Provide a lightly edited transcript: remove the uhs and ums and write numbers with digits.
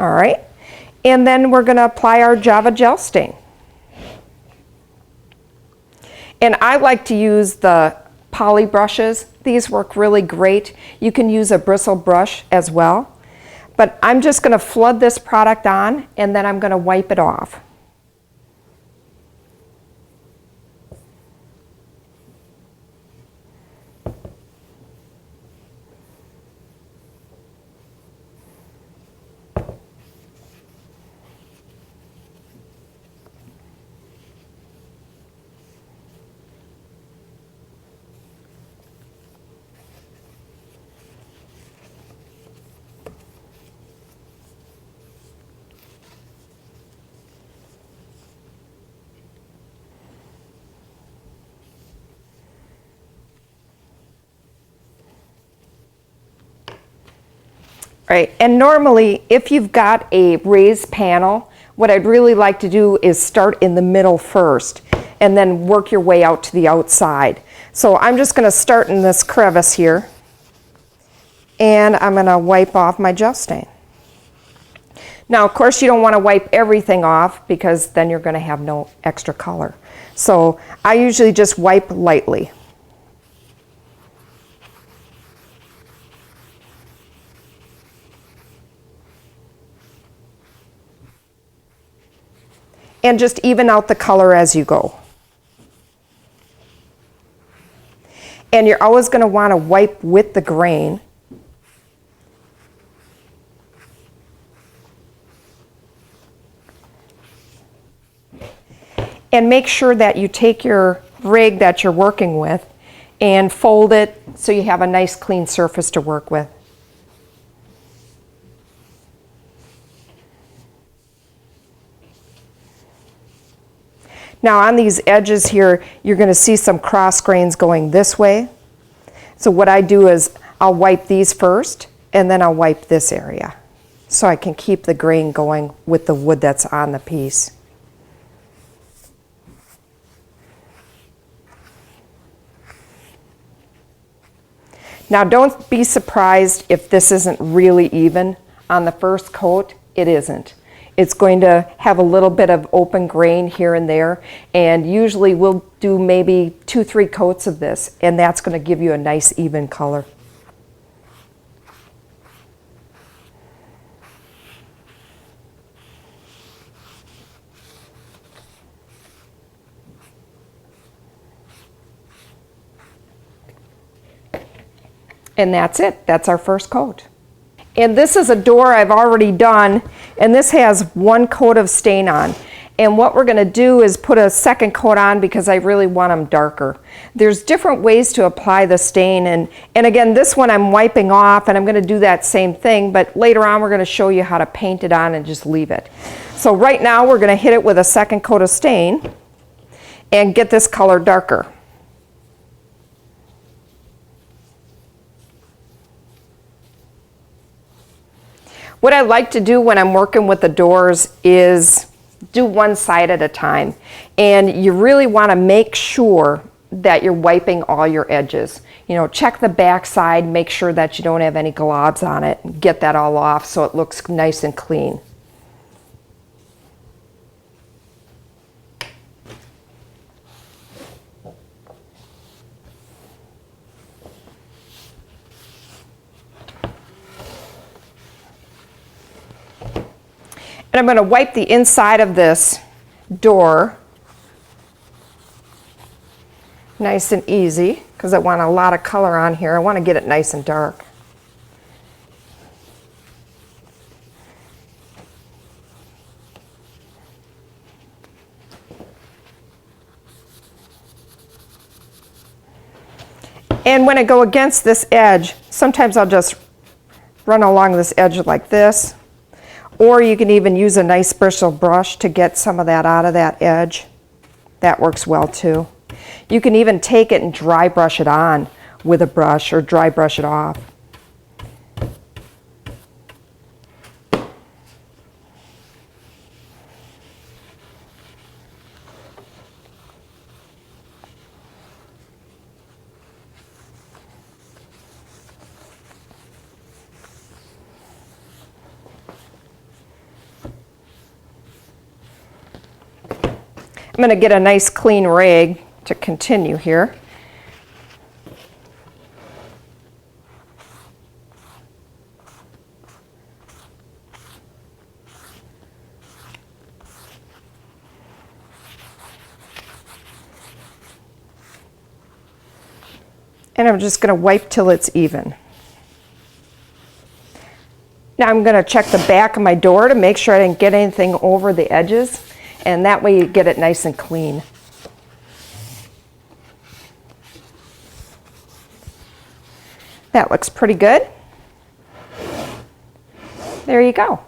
All right, and then we're going to apply our Java gel stain. And I like to use the poly brushes. These work really great. You can use a bristle brush as well. But I'm just going to flood this product on, and then I'm going to wipe it off. Right, and normally if you've got a raised panel, what I'd really like to do is start in the middle first and then work your way out to the outside. So I'm just going to start in this crevice here, and I'm going to wipe off my gel stain. Now of course you don't want to wipe everything off because then you're going to have no extra color. So I usually just wipe lightly. And just even out the color as you go. And you're always going to want to wipe with the grain. And make sure that you take your rig that you're working with and fold it so you have a nice clean surface to work with. Now on these edges here, you're going to see some cross grains going this way. So what I do is I'll wipe these first, and then I'll wipe this area so I can keep the grain going with the wood that's on the piece. Now don't be surprised if this isn't really even on the first coat. It isn't. It's going to have a little bit of open grain here and there, and usually we'll do maybe 2-3 coats of this, and that's going to give you a nice even color. And that's it. That's our first coat. And this is a door I've already done, and this has 1 coat of stain on. And what we're going to do is put a second coat on because I really want them darker. There's different ways to apply the stain, and again, this one I'm wiping off, and I'm going to do that same thing, but later on we're going to show you how to paint it on and just leave it. So right now we're going to hit it with a second coat of stain and get this color darker. What I like to do when I'm working with the doors is do one side at a time. And you really want to make sure that you're wiping all your edges. You know, check the back side, make sure that you don't have any globs on it, and get that all off so it looks nice and clean. And I'm going to wipe the inside of this door nice and easy because I want a lot of color on here. I want to get it nice and dark. And when I go against this edge, sometimes I'll just run along this edge like this. Or you can even use a nice bristle brush to get some of that out of that edge. That works well too. You can even take it and dry brush it on with a brush or dry brush it off. I'm going to get a nice clean rag to continue here. And I'm just going to wipe till it's even. Now I'm going to check the back of my door to make sure I didn't get anything over the edges, and that way you get it nice and clean. That looks pretty good. There you go.